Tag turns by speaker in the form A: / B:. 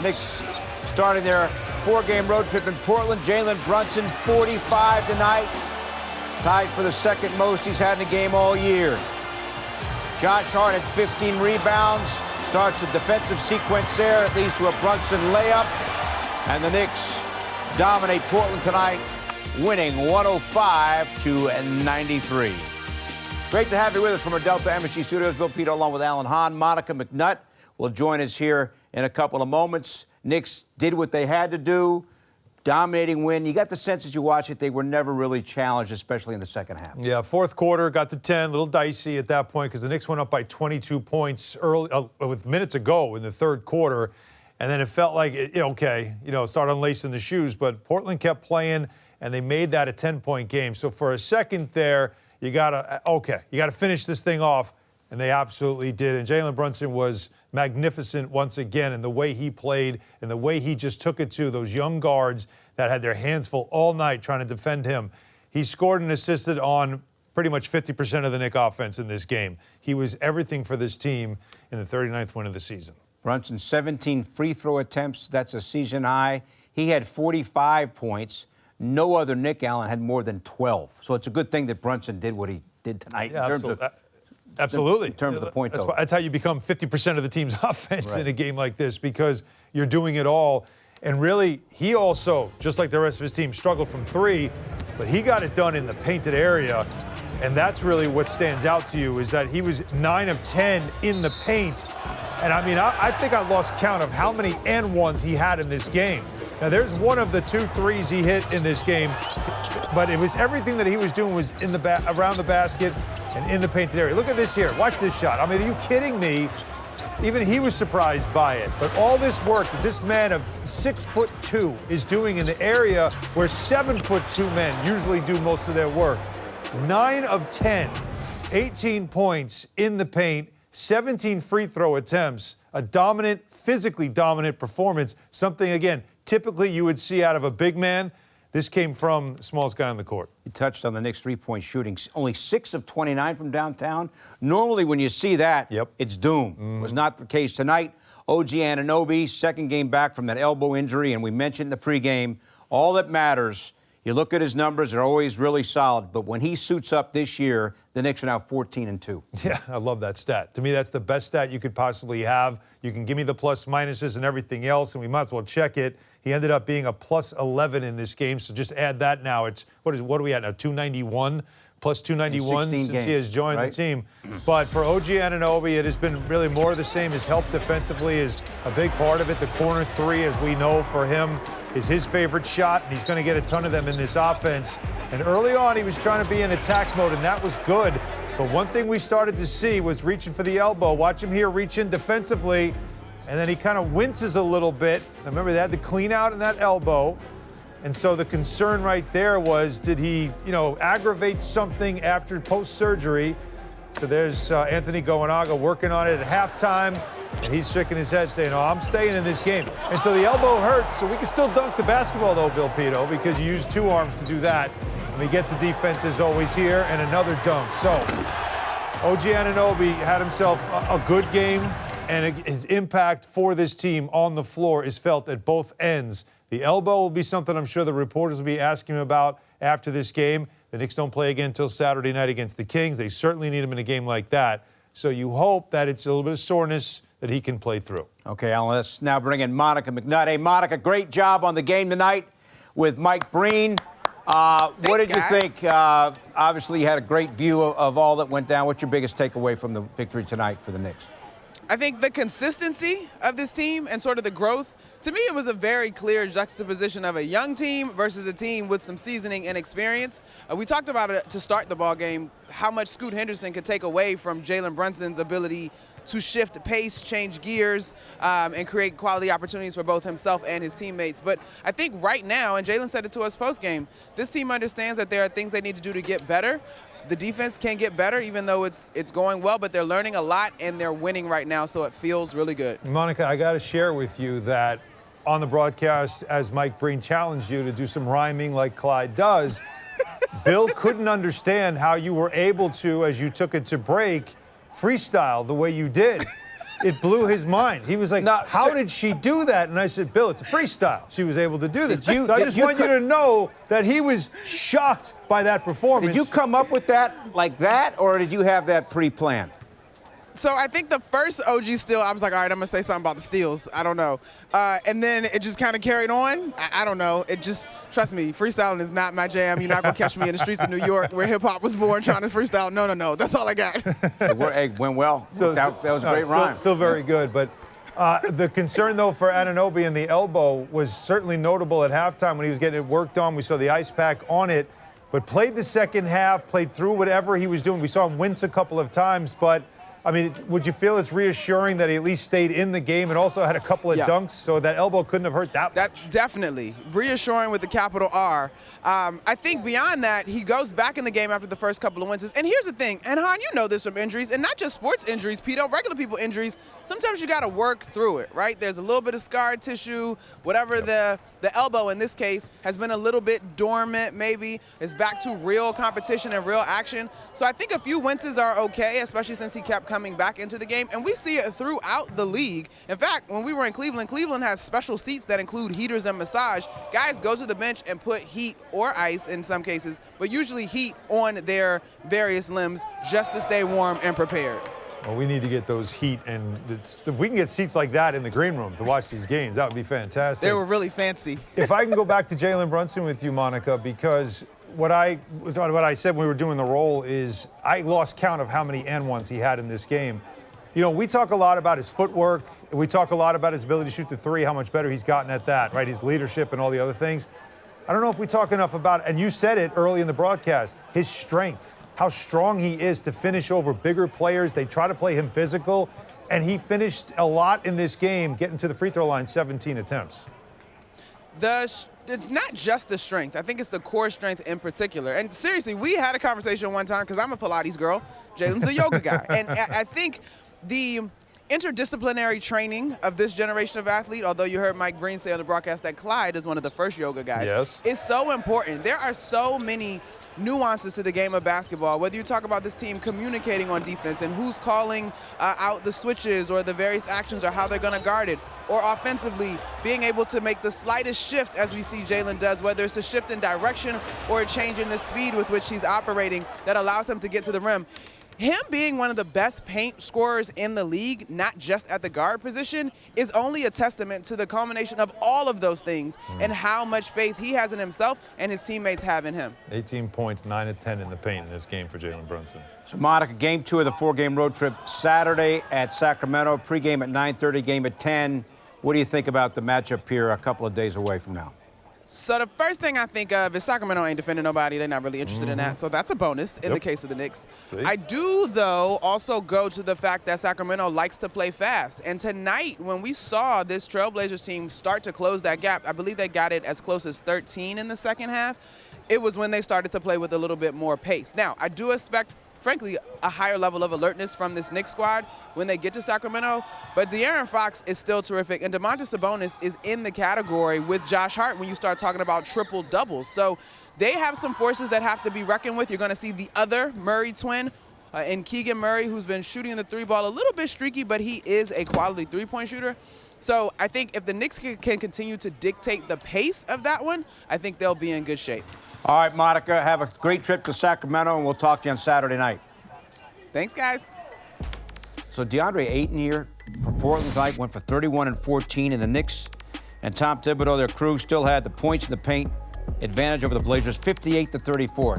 A: The Knicks starting their four-game road trip in Portland. Jalen Brunson, 45 tonight. Tied for the second most he's had in a game all year. Josh Hart at 15 rebounds. Starts a defensive sequence there. It leads to a Brunson layup. And the Knicks dominate Portland tonight, winning 105-93. Great to have you with us from our Delta MSG studios. Bill Pito along with Alan Hahn. Monica McNutt will join us here in a couple of moments. Knicks did what they had to do. Dominating win. You got the sense as you watch it, they were never really challenged, especially in the second half.
B: Yeah, fourth quarter, got to 10, a little dicey at that point because the Knicks went up by 22 points early with minutes to go in the third quarter. And then it felt like, start unlacing the shoes. But Portland kept playing, and they made that a 10-point game. So for a second there, you got to finish this thing off. And they absolutely did. And Jalen Brunson was magnificent once again in the way he played and the way he just took it to those young guards that had their hands full all night trying to defend him. He scored and assisted on pretty much 50% of the Knicks offense in this game. He was everything for this team in the 39th win of the season.
A: Brunson, 17 free throw attempts. That's a season high. He had 45 points. No other Knick, Allen, had more than 12. So it's a good thing that Brunson did what he did tonight in terms of...
B: Absolutely.
A: In terms of the point, though.
B: That's how you become 50% of the team's offense in a game like this, because you're doing it all. And really, he also, just like the rest of his team, struggled from three, but he got it done in the painted area. And that's really what stands out to you, is that he was 9 of 10 in the paint. And, I mean, I think I lost count of how many and-ones he had in this game. Now, there's one of the 2 threes he hit in this game, but it was everything that he was doing was in the around the basket and in the painted area. Look at this here. Watch this shot. I mean, are you kidding me? Even he was surprised by it. But all this work that this man of 6'2" is doing in the area where 7'2" men usually do most of their work. 9 of 10, 18 points in the paint, 17 free throw attempts, a dominant, physically dominant performance. Something, again, typically you would see out of a big man. This came from the smallest guy on the court.
A: You touched on the Knicks' three-point shooting. Only 6 of 29 from downtown. Normally, when you see that, it's doom. Was not the case tonight. OG Anunoby, second game back from that elbow injury, and we mentioned in the pregame, all that matters, you look at his numbers, they're always really solid. But when he suits up this year, the Knicks are now 14-2.
B: Yeah, I love that stat. To me, that's the best stat you could possibly have. You can give me the plus minuses and everything else, and we might as well check it. He ended up being a plus 11 in this game, so just add that now. It's what are we at now? 291, plus 291 since
A: games,
B: he has joined the team. But for OG Anunoby, it has been really more of the same. His help defensively is a big part of it. The corner three, as we know, for him is his favorite shot, and he's going to get a ton of them in this offense. And early on, he was trying to be in attack mode, and that was good. But one thing we started to see was reaching for the elbow. Watch him here reach in defensively. And then he kind of winces a little bit. Remember, they had the clean out in that elbow. And so the concern right there was, did he, aggravate something after post-surgery? So there's Anthony Goenaga working on it at halftime. And he's shaking his head saying, oh, I'm staying in this game. And so the elbow hurts. So we can still dunk the basketball, though, Bill Pito, because you use 2 arms to do that. And we get the defense as always here and another dunk. So OG Anunoby had himself a good game. And his impact for this team on the floor is felt at both ends. The elbow will be something I'm sure the reporters will be asking him about after this game. The Knicks don't play again until Saturday night against the Kings. They certainly need him in a game like that. So you hope that it's a little bit of soreness that he can play through.
A: Okay, Alan, let's now bring in Monica McNutt. Hey, Monica, great job on the game tonight with Mike Breen. What did you think? Obviously, you had a great view of all that went down. What's your biggest takeaway from the victory tonight for the Knicks?
C: I think the consistency of this team and sort of the growth, to me, it was a very clear juxtaposition of a young team versus a team with some seasoning and experience. We talked about it to start the ball game, how much Scoot Henderson could take away from Jalen Brunson's ability to shift pace, change gears, and create quality opportunities for both himself and his teammates. But I think right now, and Jalen said it to us post-game, this team understands that there are things they need to do to get better. The defense can get better, even though it's going well, but they're learning a lot, and they're winning right now, so it feels really good.
B: Monica, I got to share with you that on the broadcast, as Mike Breen challenged you to do some rhyming like Clyde does, Bill couldn't understand how you were able to, as you took it to break, freestyle the way you did. it blew his mind. He was like,
A: No,
B: how did she do that? And I said, Bill, it's a freestyle. She was able to do this.
A: Did you-
B: so I
A: did
B: just
A: you
B: want you to know that he was shocked by that performance.
A: Did you come up with that like that, or did you have that pre-planned?
C: So I think the first OG steal, I was like, all right, I'm going to say something about the steals. I don't know. And then it just kind of carried on. I don't know. It just, trust me, freestyling is not my jam. You're not going to catch me in the streets of New York where hip-hop was born trying to freestyle. No. That's all I got.
A: It went well.
B: So,
A: that was a great rhyme.
B: Still very good. But the concern, though, for Anunoby and the elbow was certainly notable at halftime when he was getting it worked on. We saw the ice pack on it. But played the second half, played through whatever he was doing. We saw him wince a couple of times, but I mean, would you feel it's reassuring that he at least stayed in the game and also had a couple of dunks, so that elbow couldn't have hurt that much?
C: That's definitely reassuring with the capital R. I think beyond that, he goes back in the game after the first couple of wins. And here's the thing, and Han, you know this from injuries, and not just sports injuries, Pito, regular people injuries, sometimes you got to work through it, right? There's a little bit of scar tissue, whatever the elbow in this case has been a little bit dormant maybe, is back to real competition and real action. So I think a few winces are okay, especially since he kept coming back into the game, and we see it throughout the league. In fact, when we were in Cleveland, Cleveland has special seats that include heaters and massage. Guys go to the bench and put heat or ice in some cases, but usually heat on their various limbs just to stay warm and prepared.
B: Well, we need to get those heat, and if we can get seats like that in the green room to watch these games, that would be fantastic.
C: They were really fancy.
B: If I can go back to Jalen Brunson with you, Monica, because what I said when we were doing the roll is I lost count of how many N1s he had in this game. You know, we talk a lot about his footwork. We talk a lot about his ability to shoot the three, how much better he's gotten at that, right? His leadership and all the other things. I don't know if we talk enough about, and you said it early in the broadcast, his strength, how strong he is to finish over bigger players. They try to play him physical, and he finished a lot in this game, getting to the free throw line 17 attempts.
C: It's not just the strength. I think it's the core strength in particular. And seriously, we had a conversation one time because I'm a Pilates girl. Jalen's a yoga guy. And I think the interdisciplinary training of this generation of athlete, although you heard Mike Green say on the broadcast that Clyde is one of the first yoga guys,
B: yes,
C: is so important. There are so many nuances to the game of basketball, whether you talk about this team communicating on defense and who's calling out the switches or the various actions or how they're going to guard it, or offensively being able to make the slightest shift as we see Jalen does, whether it's a shift in direction or a change in the speed with which he's operating that allows him to get to the rim. Him being one of the best paint scorers in the league, not just at the guard position, is only a testament to the culmination of all of those things and how much faith he has in himself and his teammates have in him.
B: 18 points, 9 of 10 in the paint in this game for Jalen Brunson.
A: So, Monica, game 2 of the 4-game road trip Saturday at Sacramento, pregame at 9:30, game at 10. What do you think about the matchup here a couple of days away from now?
C: So the first thing I think of is Sacramento ain't defending nobody. They're not really interested in that. So that's a bonus in the case of the Knicks.
B: See?
C: I do, though, also go to the fact that Sacramento likes to play fast. And tonight, when we saw this Trailblazers team start to close that gap, I believe they got it as close as 13 in the second half. It was when they started to play with a little bit more pace. Now, I do expect, frankly, a higher level of alertness from this Knicks squad when they get to Sacramento. But De'Aaron Fox is still terrific. And Domantas Sabonis is in the category with Josh Hart when you start talking about triple-doubles. So they have some forces that have to be reckoned with. You're going to see the other Murray twin in Keegan Murray, who's been shooting the three ball a little bit streaky, but he is a quality three-point shooter. So I think if the Knicks can continue to dictate the pace of that one, I think they'll be in good shape.
A: All right, Monica, have a great trip to Sacramento, and we'll talk to you on Saturday night.
C: Thanks, guys.
A: So DeAndre Ayton here for Portland tonight went for 31 and 14, and the Knicks and Tom Thibodeau, their crew, still had the points in the paint advantage over the Blazers, 58-34.